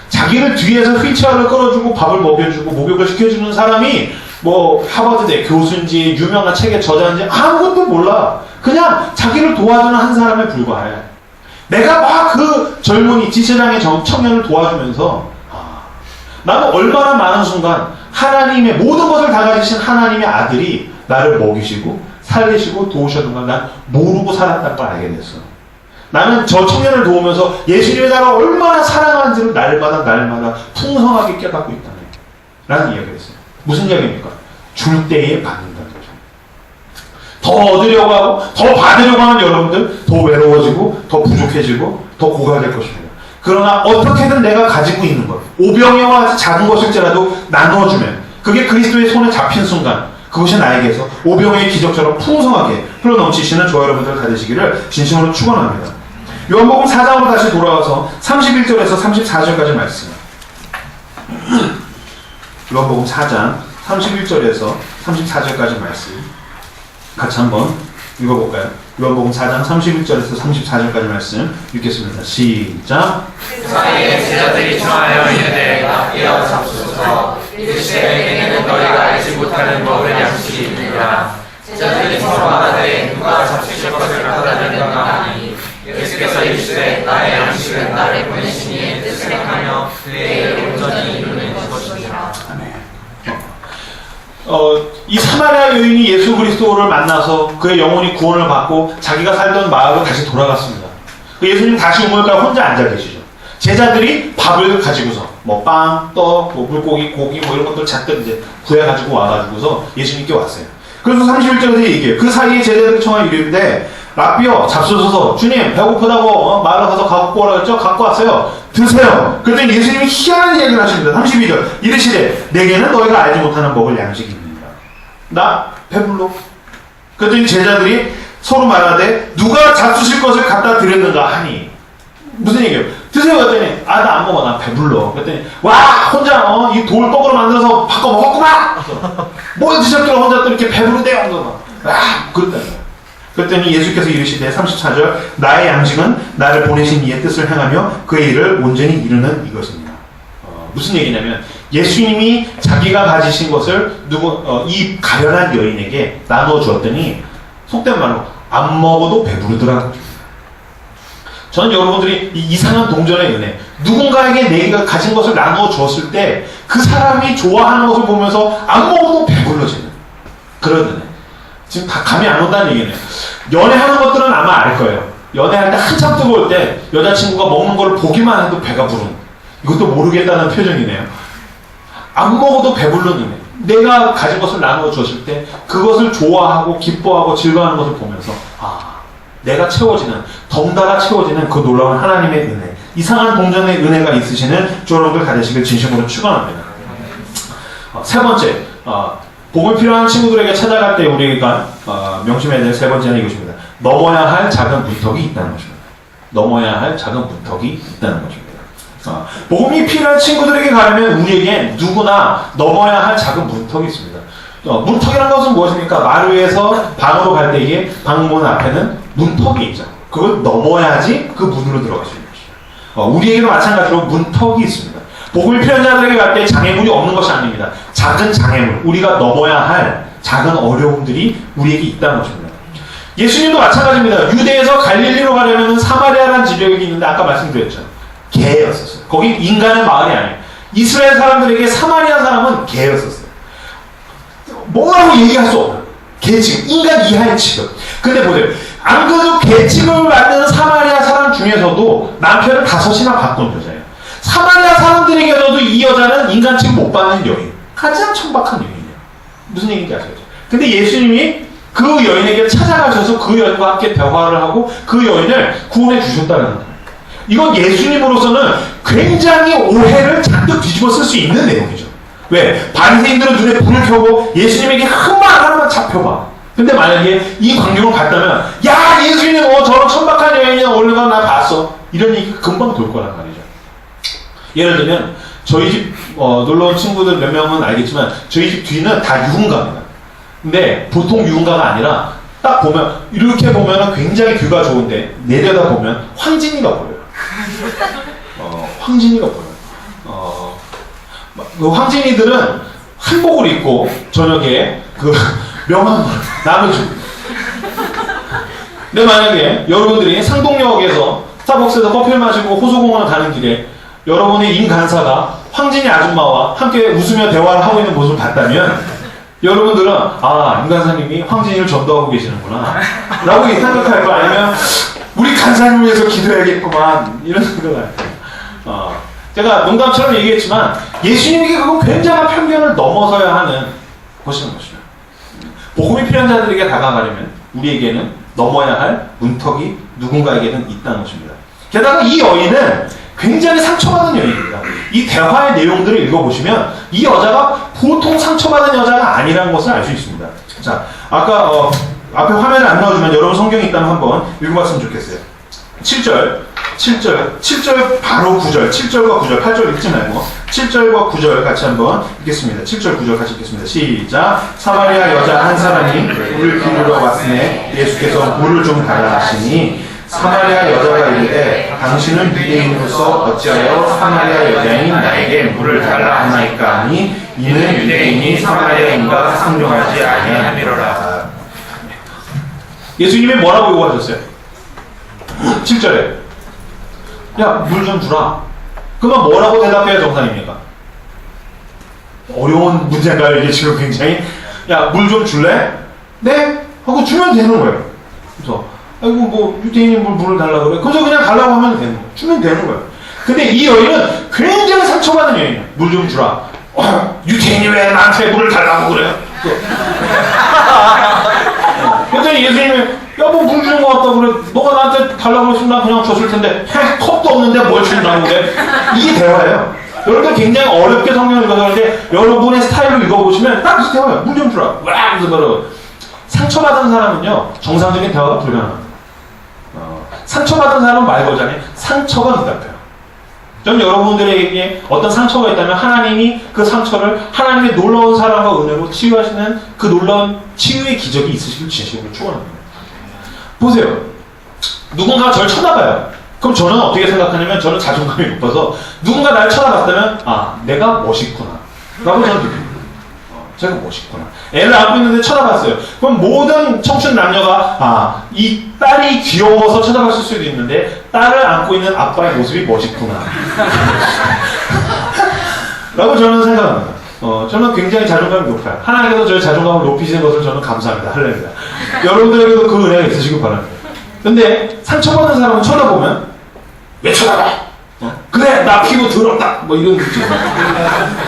자기를 뒤에서 휠체어를 끌어주고 밥을 먹여주고 목욕을 시켜주는 사람이 뭐 하버드대 교수인지 유명한 책의 저자인지 아무것도 몰라. 그냥 자기를 도와주는 한 사람에 불과해. 내가 막 그 젊은이 지체장의 청년을 도와주면서 나는 얼마나 많은 순간 하나님의 모든 것을 다 가지신 하나님의 아들이 나를 먹이시고 살리시고 도우셨는가 난 모르고 살았다는 걸 알게 됐어. 나는 저 청년을 도우면서 예수님이 나를 얼마나 사랑하는지를 날마다 풍성하게 깨닫고 있다네 라는 이야기를 했어요. 무슨 이야기입니까? 줄 때에 받는다는 거죠. 더 얻으려고 하고 더 받으려고 하는 여러분들 더 외로워지고 더 부족해지고 더 고갈될 것입니다. 그러나 어떻게든 내가 가지고 있는 것, 오병이와 작은 것일지라도 나눠주면 그게 그리스도의 손에 잡힌 순간 그것이 나에게서 오병이의 기적처럼 풍성하게 흘러넘치시는 저와 여러분들 가지시기를 진심으로 축원합니다. 요한복음 4장으로 다시 돌아와서 31절에서 34절까지 말씀. 요한복음 4장 31절에서 34절까지 말씀 같이 한번 읽어볼까요? 요한복음 4장 31절에서 34절까지 말씀 읽겠습니다. 시작. 그 사이에 제자들이 청하여 이르되 납기어 잡수소서 이르시되 너희가 알지 못하는 먹을 양식이 있느니라. 제자들이 서로 말하되 누가 잡수실 것을 갖다 드리는가 하니 예수께서 이르시되 나의 양식은 나를 보내신 이의 뜻을 행하며 그의 일을 온전히 이루는 것이니라. 아멘. 이 사마리아 여인이 예수 그리스도를 만나서 그의 영혼이 구원을 받고 자기가 살던 마을로 다시 돌아갔습니다. 예수님 다시 우물가에 혼자 앉아 계시죠. 제자들이 밥을 가지고서 뭐 빵, 떡, 뭐 물고기, 고기 뭐 이런 것들 잔뜩 이제 구해가지고 와가지고서 예수님께 왔어요. 그래서 31절에서 얘기해요. 그 사이에 제자들이 청하여 이르는데 랍비여 잡수소서 주님 배고프다고 마을에 가서 갖고 오라고 했죠? 갖고 왔어요. 드세요. 그랬더니 예수님이 희한한 이야기를 하십니다. 32절 이르시되 내게는 너희가 알지 못하는 먹을 양식이 있느니라. 나 배불러. 그랬더니 제자들이 서로 말하되 누가 잡수실 것을 갖다 드렸는가 하니 무슨 얘기예요? 드세요. 그랬더니 나 안 먹어. 나 배불러. 그랬더니 와 혼자 이 돌 떡으로 만들어서 바꿔 먹었구만. 뭘 드셨길래 혼자 또 이렇게 배부르대요. 그랬다는 거예요. 그랬더니 예수께서 이르시되 34절 나의 양식은 나를 보내신 이의 뜻을 행하며 그의 일을 온전히 이루는 이것입니다. 무슨 얘기냐면 예수님이 자기가 가지신 것을 이 가련한 여인에게 나누어 주었더니 속된 말로 안 먹어도 배부르더라. 저는 여러분들이 이 이상한 동전의 은혜, 누군가에게 내가 가진 것을 나누어 주었을 때 그 사람이 좋아하는 것을 보면서 안 먹어도 배불러지는 그런 은혜. 지금 다 감이 안 온다는 얘기네요. 연애하는 것들은 아마 알 거예요. 연애할 때 한참 뜨거울 때 여자친구가 먹는 걸 보기만 해도 배가 부른. 이것도 모르겠다는 표정이네요. 안 먹어도 배부른 은혜. 내가 가진 것을 나누어 주었을 때 그것을 좋아하고 기뻐하고 즐거워하는 것을 보면서 내가 채워지는, 덩달아 채워지는 그 놀라운 하나님의 은혜, 이상한 동전의 은혜가 있으시는 주 여러분들 다 되시길 진심으로 축원합니다. 세 번째, 복음이 필요한 친구들에게 찾아갈 때 우리가 명심해야 될 세 번째는 이것입니다. 넘어야 할 작은 문턱이 있다는 것입니다. 넘어야 할 작은 문턱이 있다는 것입니다. 복음이 필요한 친구들에게 가려면 우리에게 누구나 넘어야 할 작은 문턱이 있습니다. 문턱이란 것은 무엇입니까? 마루 위에서 방으로 갈 때 이게 방문 앞에는 문턱이 있죠. 그걸 넘어야지 그 문으로 들어갈 수 있는 것이죠. 우리에게도 마찬가지로 문턱이 있습니다. 복음이 필요한 자들에게 갈 때 장애물이 없는 것이 아닙니다. 작은 장애물, 우리가 넘어야 할 작은 어려움들이 우리에게 있다는 것입니다. 예수님도 마찬가지입니다. 유대에서 갈릴리로 가려면 사마리아라는 지역이 있는데 아까 말씀드렸죠. 개였었어요. 거기 인간의 마을이 아니에요. 이스라엘 사람들에게 사마리아 사람은 개였었어요. 뭐라고 얘기할 수 없어요. 계층, 인간 이하의 취급. 근데 보세요. 안 그래도 계층을 만드는 사마리아 사람 중에서도 남편을 5이나 바꾼 여자예요. 사마리아 사람들에게서도 이 여자는 인간 취급 못 받는 여인. 가장 천박한 여인이에요. 무슨 얘기인지 아시겠죠? 근데 예수님이 그 여인에게 찾아가셔서 그 여인과 함께 대화를 하고 그 여인을 구원해 주셨다는 거예요. 이건 예수님으로서는 굉장히 오해를 잔뜩 뒤집어 쓸 수 있는 내용이죠. 왜? 바리새인들은 눈에 불을 켜고 예수님에게 한 말 하나만 잡혀봐. 근데 만약에 이 광경을 봤다면 야 예수님 저런 천박한 여인이 오늘가 나 봤어. 이런 얘기가 금방 돌 거란 말이죠. 예를 들면 저희 집 놀러온 친구들 몇 명은 알겠지만 저희 집 뒤는 다 유흥가입니다. 근데 보통 유흥가가 아니라 딱 보면 이렇게 보면 굉장히 뷰가 좋은데 내려다 보면 황진이가 보여요. 황진이가 보여요. 그 황진이들은 한복을 입고 저녁에 그 명함을 나눠줍니다. 근데 만약에 여러분들이 상동역에서 스타벅스에서 커피를 마시고 호수공원을 가는 길에 여러분의 임 간사가 황진이 아줌마와 함께 웃으며 대화를 하고 있는 모습을 봤다면 여러분들은 임 간사님이 황진이를 전도하고 계시는구나 라고 생각할 거 아니면 우리 간사님을 위해서 기도해야겠구만 이런 생각을 할게요. 제가 농담처럼 얘기했지만 예수님에게 그건 굉장한 편견을 넘어서야 하는 것인 것이죠. 복음이 필요한 자들에게 다가가려면 우리에게는 넘어야 할 문턱이 누군가에게는 있다는 것입니다. 게다가 이 여인은 굉장히 상처받은 여인입니다. 이 대화의 내용들을 읽어보시면 이 여자가 보통 상처받은 여자가 아니라는 것을 알 수 있습니다. 자, 아까 앞에 화면을 안 넣어주면 여러분 성경이 있다면 한번 읽어봤으면 좋겠어요. 7절 바로 9절, 7절과 9절, 8절 읽지 말고 7절과 9절 같이 한번 읽겠습니다. 7절, 9절 같이 읽겠습니다. 시작. 사마리아 여자 한 사람이 물을 기르러 왔으니 예수께서 물을 좀 달라 하시니 사마리아 여자가 이르되 당신은 유대인으로서 어찌하여 사마리아 여자인 나에게 물을 달라 하나이까 하니 이는 유대인이 사마리아인과 상종하지 아니함이로라. 예수님이 뭐라고 요구하셨어요? 7절에 야 물 좀 주라. 그러면 뭐라고 대답해야 정상입니까? 어려운 문제인가요? 이게 지금 굉장히 야 물 좀 줄래? 네? 하고 주면 되는 거예요. 그래서 아이고 뭐 유대인이 물을 달라고 그래. 그래서 그냥 달라고 하면 되는 거예요. 주면 되는 거예요. 근데 이 여인은 굉장히 상처받은 여인이에요. 물 좀 주라. 유대인이 왜 나한테 물을 달라고 그래? 그랬더니 예수님이 뭐 물 주는 거 같다고 그래. 너가 나한테 달라고 그랬으면 나 그냥 줬을 텐데 컵도 없는데 뭘 준다고 그래. 이게 대화예요. 여러분들 굉장히 어렵게 성경을 읽어서는데 여러분의 스타일로 읽어보시면 딱 이 대화예요. 물 좀 주라. 와! 그래서 바로 상처받은 사람은요 정상적인 대화가 불가능합니다. 상처받은 사람은 말 걸자니 상처가 응답해요. 전 여러분들에게 어떤 상처가 있다면 하나님이 그 상처를 하나님의 놀라운 사랑과 은혜로 치유하시는 그 놀라운 치유의 기적이 있으시길 진심으로 축원합니다. 보세요. 누군가가 저를 쳐다봐요. 그럼 저는 어떻게 생각하냐면 저는 자존감이 높아서 누군가 나를 쳐다봤다면 내가 멋있구나 라고 저는 느낍니다. 제가 멋있구나. 애를 안고 있는데 쳐다봤어요. 그럼 모든 청춘 남녀가 이 딸이 귀여워서 쳐다봤을 수도 있는데 딸을 안고 있는 아빠의 모습이 멋있구나 라고 저는 생각합니다. 저는 굉장히 자존감이 높아요. 하나님께서 저의 자존감을 높이시는 것을 저는 감사합니다. 할렐루야. 여러분들에게도 그 은혜가 있으시길 바랍니다. 근데 상처받은 사람을 쳐다보면 왜 쳐다봐? 그래 나 피부 더럽다 뭐 이런 느낌.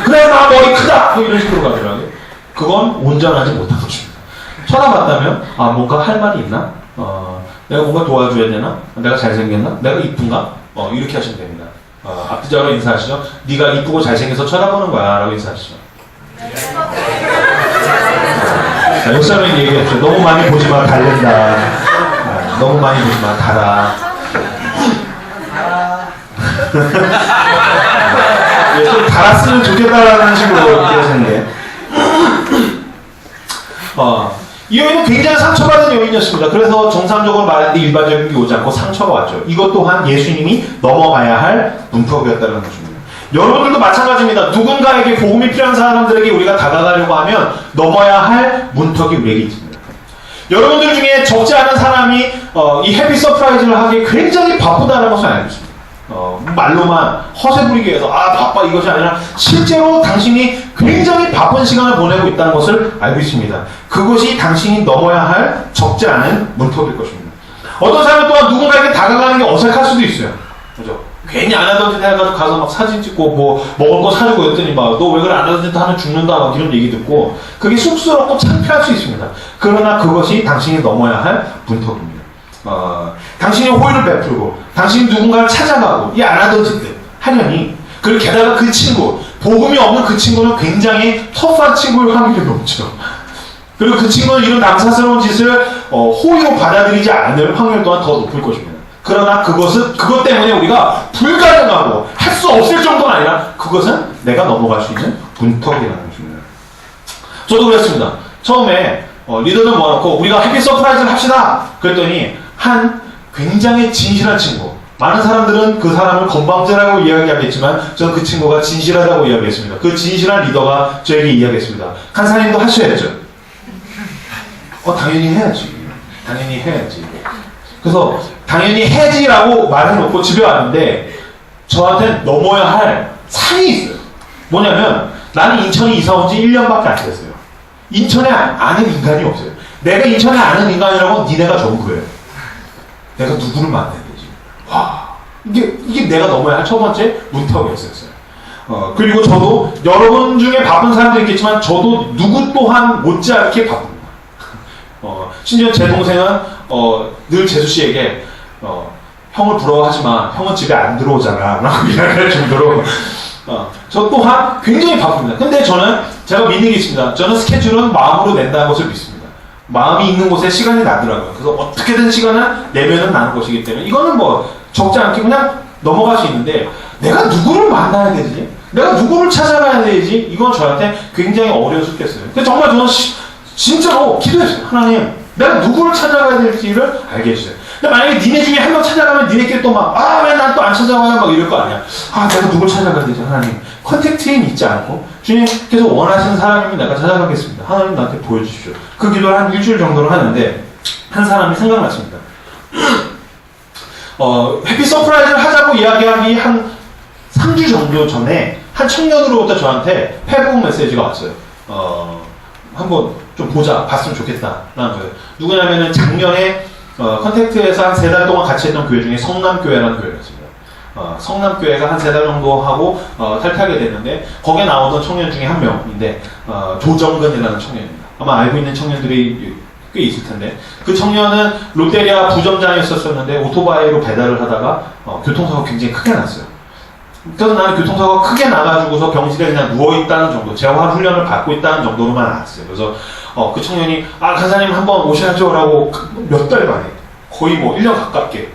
그래 나 머리 크다 뭐 이런 식으로 가더라고요. 그건 온전하지 못한 것입니다. 쳐다봤다면 뭔가 할 말이 있나? 내가 뭔가 도와줘야 되나? 내가 잘생겼나? 내가 이쁜가? 이렇게 하시면 됩니다. 앞뒤자로 인사하시죠. 네가 이쁘고 잘생겨서 쳐다보는 거야 라고 인사하시죠. 자, 역사는 얘기했죠. 너무 많이 보지마 달랜다. 너무 많이 보지마 달아. 좀 달았으면 좋겠다라는 식으로 이렇게 하시는데 이 여인은 굉장히 상처받은 여인이었습니다. 그래서 정상적으로 말하는데 일반적인 게 오지 않고 상처가 왔죠. 이것 또한 예수님이 넘어가야 할 문턱이었다는 것입니다. 여러분들도 마찬가지입니다. 누군가에게 복음이 필요한 사람들에게 우리가 다가가려고 하면 넘어야 할 문턱이 우리에게 있습니다. 여러분들 중에 적지 않은 사람이 이 해피 서프라이즈를 하기 굉장히 바쁘다는 것을 알고 있습니다. 말로만 허세 부리기 위해서 바빠 이것이 아니라 실제로 당신이 굉장히 바쁜 시간을 보내고 있다는 것을 알고 있습니다. 그것이 당신이 넘어야 할 적지 않은 문턱일 것입니다. 어떤 사람은 또한 누군가에게 다가가는 게 어색할 수도 있어요. 그죠? 괜히 안 하던 짓 해가지고 가서 막 사진 찍고 뭐 먹을 거 사주고 했더니 막 너 왜 그래 안 하던 짓 하면 죽는다 막 이런 얘기 듣고 그게 쑥스럽고 창피할 수 있습니다. 그러나 그것이 당신이 넘어야 할 문턱입니다. 당신이 호의를 베풀고 당신이 누군가를 찾아가고 이 안 하던 짓들 하려니 그리고 게다가 그 친구 복음이 없는 그 친구는 굉장히 터프한 친구일 확률이 높죠. 그리고 그 친구는 이런 남사스러운 짓을 호의로 받아들이지 않을 확률 또한 더 높을 것입니다. 그러나 그것 때문에 우리가 불가능하고 할 수 없을 정도는 아니라 그것은 내가 넘어갈 수 있는 문턱이라는 것입니다. 저도 그랬습니다. 처음에 리더들 모아놓고 우리가 해피 서프라이즈를 합시다 그랬더니 한 굉장히 진실한 친구, 많은 사람들은 그 사람을 건방져라고 이야기하겠지만 저는 그 친구가 진실하다고 이야기했습니다. 그 진실한 리더가 저에게 이야기했습니다. 간사님도 하셔야죠. 당연히 해야지. 당연히 해야지. 그래서 당연히 해야지라고 말해놓고 집에 왔는데 저한테 넘어야 할 산이 있어요. 뭐냐면 나는 인천에 이사 온 지 1년밖에 안 됐어요. 인천에 아는 인간이 없어요. 내가 인천에 아는 인간이라고 니네가 전부예요. 내가 누구를 만나야 되지? 와, 이게 내가 넘어야 할 첫 번째 문턱이었어요. 그리고 저도 여러분 중에 바쁜 사람도 있겠지만 저도 누구 또한 못지않게 바쁩니다. 심지어 제 동생은 늘 재수 씨에게 형을 부러워하지 마. 형은 집에 안 들어오잖아. 라고 이야기할 정도로 저 또한 굉장히 바쁩니다. 근데 저는 제가 믿는 게 있습니다. 저는 스케줄은 마음으로 낸다는 것을 믿습니다. 마음이 있는 곳에 시간이 나더라고요. 그래서 어떻게든 시간을 내면은 나는 것이기 때문에 이거는 뭐 적지 않게 그냥 넘어갈 수 있는데 내가 누구를 만나야 되지? 내가 누구를 찾아가야 되지? 이건 저한테 굉장히 어려웠겠어요. 근데 정말 저는 진짜로 기도했어요. 하나님, 내가 누구를 찾아가야 될지를 알게 해주세요. 근데 만약에 니네 중에 한 명 찾아가면 니네끼리 또 막 왜 난 또 안 찾아가요? 막 이럴 거 아니야. 내가 누굴 찾아가야 되지? 하나님, 컨택트에 있지 않고 주님께서 원하시는 사람이면 내가 찾아가겠습니다. 하나님 나한테 보여주십시오. 그 기도를 한 일주일 정도로 하는데 한 사람이 생각났습니다. 해피 서프라이즈를 하자고 이야기하기 한 3주 정도 전에 한 청년으로부터 저한테 페북 메시지가 왔어요. 한번 좀 보자, 봤으면 좋겠다 라는 거예요. 누구냐면은 작년에 컨택트에서 한 3달 동안 같이 했던 교회 중에 성남교회라는 교회였습니다. 성남교회가 한 3달 정도 하고 탈퇴하게 됐는데 거기에 나오던 청년 중에 한 명인데 조정근이라는 청년입니다. 아마 알고 있는 청년들이 꽤 있을 텐데 그 청년은 롯데리아 부점장이었었는데 오토바이로 배달을 하다가 교통사고가 굉장히 크게 났어요. 그래서 나는 교통사고가 크게 나가지고서 병실에 그냥 누워있다는 정도, 재활 훈련을 받고 있다는 정도로만 알았어요. 그래서 그 청년이 간사님 한번 오셔야죠 라고 몇 달 만에 거의 뭐 1년 가깝게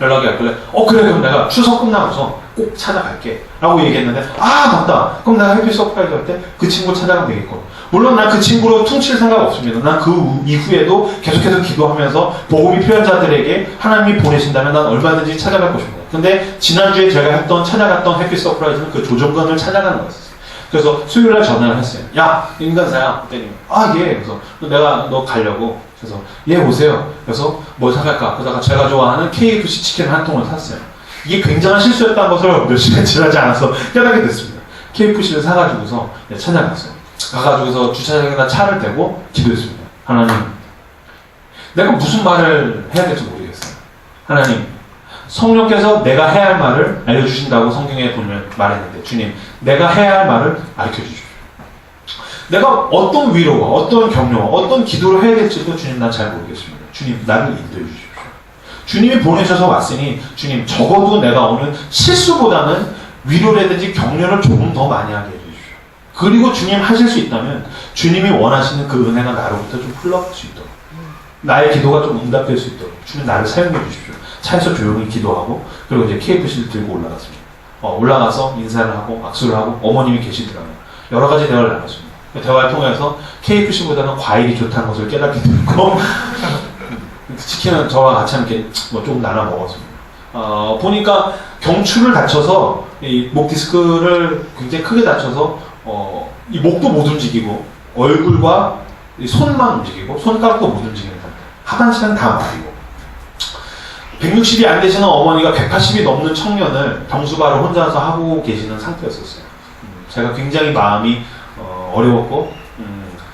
연락이 왔길래 그래 그럼 내가 추석 끝나고서 꼭 찾아갈게 라고 얘기했는데 맞다, 그럼 내가 해피 서프라이즈 할 때 그 친구 찾아가면 되겠고, 물론 난 그 친구로 퉁칠 생각 없습니다. 난 그 이후에도 계속해서 기도하면서 복음이 필요한 자들에게 하나님이 보내신다면 난 얼마든지 찾아갈 것입니다. 근데 지난주에 제가 찾아갔던 해피 서프라이즈는 그 조정근을 찾아가는 거였어요. 그래서 수요일날 전화를 했어요. 야, 임간사야. 그랬더니 예. 그래서 내가 너 가려고. 그래서 오세요. 그래서 뭘 사갈까? 그러다가 제가 좋아하는 KFC 치킨 한 통을 샀어요. 이게 굉장한 실수였다는 것을 몇 시간 지나지 않아서 깨닫게 됐습니다. KFC를 사가지고서 찾아갔어요. 가가지고서 주차장에다 차를 대고 기도했습니다. 하나님, 내가 무슨 말을 해야 될지 모르겠어요. 하나님, 성령께서 내가 해야 할 말을 알려주신다고 성경에 보면 말했는데 주님, 내가 해야 할 말을 알려주십시오. 내가 어떤 위로와 어떤 격려와 어떤 기도를 해야 될지도 주님 난 잘 모르겠습니다. 주님, 나를 인도해 주십시오. 주님이 보내셔서 왔으니 주님 적어도 내가 오늘 실수보다는 위로라든지 격려를 조금 더 많이 하게 해주십시오. 그리고 주님 하실 수 있다면 주님이 원하시는 그 은혜가 나로부터 좀 흘러갈 수 있도록, 나의 기도가 좀 응답될 수 있도록 주님 나를 사용해 주십시오. 차에서 조용히 기도하고 그리고 이제 KFC를 들고 올라갔습니다. 올라가서 인사를 하고 악수를 하고 어머님이 계시더라고요. 여러 가지 대화를 나눴습니다. 그 대화를 통해서 KFC보다는 과일이 좋다는 것을 깨닫게 됐고 치킨은 저와 같이 함께 조금 나눠 먹었습니다. 보니까 경추를 다쳐서 이 목 디스크를 굉장히 크게 다쳐서 이 목도 못 움직이고 얼굴과 이 손만 움직이고 손가락도 못 움직이는 상태. 하반신은 다 마비고 160이 안 되시는 어머니가 180이 넘는 청년을 병수발을 혼자서 하고 계시는 상태였었어요. 제가 굉장히 마음이 어려웠고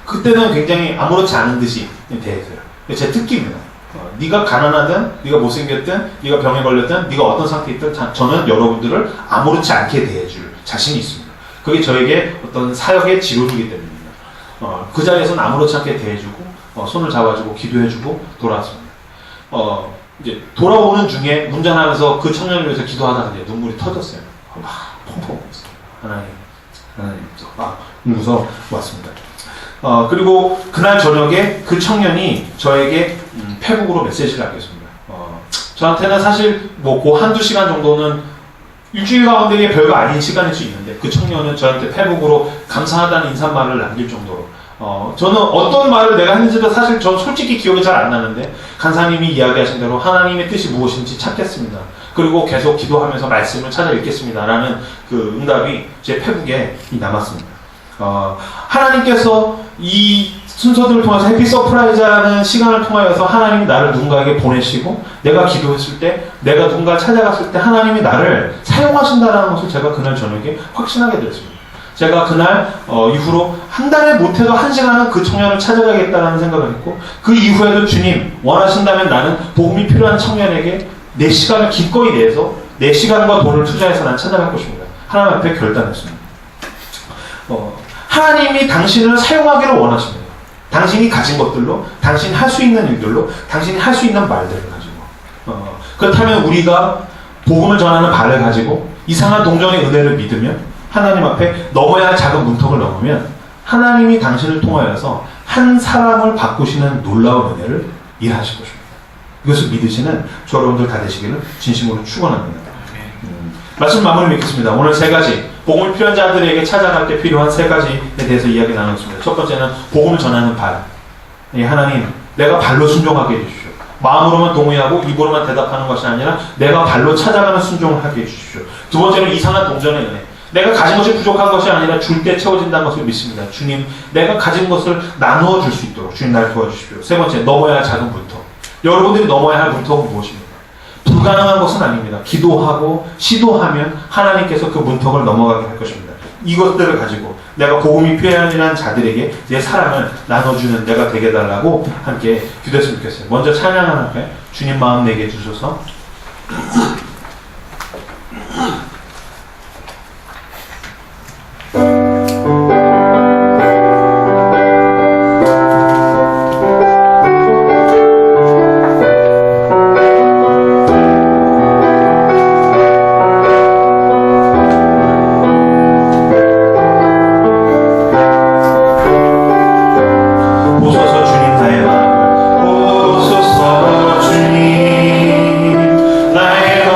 그때는 굉장히 아무렇지 않은 듯이 대했어요. 제 특기입니다. 네가 가난하든 네가 못생겼든 네가 병에 걸렸든 네가 어떤 상태에 있든 저는 여러분들을 아무렇지 않게 대해줄 자신이 있습니다. 그게 저에게 어떤 사역의 지론이기 때문입니다. 그 자리에서는 아무렇지 않게 대해주고 손을 잡아주고 기도해주고 돌아왔습니다. 이제 돌아오는 중에 운전하면서 그 청년을 위해서 기도하다가 이제 눈물이 터졌어요. 막 펑펑 울었어요. 하나님 울면서 왔습니다. 그리고 그날 저녁에 그 청년이 저에게 페북으로 메시지를 남겼습니다. 저한테는 사실 뭐 그 한두 시간 정도는 일주일 가운데에 별거 아닌 시간일 수 있는데 그 청년은 저한테 페북으로 감사하다는 인사말을 남길 정도로 저는 어떤 말을 내가 했는지도 사실 전 솔직히 기억이 잘 안 나는데 간사님이 이야기하신 대로 하나님의 뜻이 무엇인지 찾겠습니다. 그리고 계속 기도하면서 말씀을 찾아 읽겠습니다. 라는 그 응답이 제 페북에 남았습니다. 하나님께서 이 순서들을 통해서 해피 서프라이즈라는 시간을 통하여서 하나님이 나를 누군가에게 보내시고 내가 기도했을 때 내가 누군가를 찾아갔을 때 하나님이 나를 사용하신다는 것을 제가 그날 저녁에 확신하게 되었습니다. 제가 그날 이후로 한 달에 못해도 한 시간은 그 청년을 찾아가겠다는 생각을 했고 그 이후에도 주님 원하신다면 나는 복음이 필요한 청년에게 내 시간을 기꺼이 내서 내 시간과 돈을 투자해서 난 찾아갈 것입니다. 하나님 앞에 결단했습니다. 하나님이 당신을 사용하기를 원하십니다. 당신이 가진 것들로, 당신이 할 수 있는 일들로, 당신이 할 수 있는 말들을 가지고. 그렇다면 우리가 복음을 전하는 발을 가지고 이상한 동정의 은혜를 믿으면 하나님 앞에 넘어야 할 작은 문턱을 넘으면 하나님이 당신을 통하여서 한 사람을 바꾸시는 놀라운 은혜를 일하실 것입니다. 이것을 믿으시는 저 여러분들 다 되시기를 진심으로 축원합니다. 말씀 마무리 맺겠습니다. 오늘 세 가지 복음을 필요한 자들에게 찾아갈 때 필요한 세 가지에 대해서 이야기 나눴습니다. 첫 번째는 복음을 전하는 발. 하나님, 내가 발로 순종하게 해주십시오. 마음으로만 동의하고 입으로만 대답하는 것이 아니라 내가 발로 찾아가는 순종을 하게 해주십시오. 두 번째는 이상한 동전의 은혜. 내가 가진 것이 부족한 것이 아니라 줄 때 채워진다는 것을 믿습니다. 주님, 내가 가진 것을 나누어 줄 수 있도록 주님 날 도와주십시오. 세 번째, 넘어야 할 작은 문턱. 여러분들이 넘어야 할 문턱은 무엇입니까? 불가능한 것은 아닙니다. 기도하고 시도하면 하나님께서 그 문턱을 넘어가게 할 것입니다. 이것들을 가지고 내가 복음이 필요한 자들에게 내 사랑을 나눠주는 내가 되게 해달라고 함께 기도했으면 좋겠어요. 먼저 찬양하는 앞에 주님 마음 내게 주셔서 나의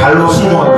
발로 순종한다.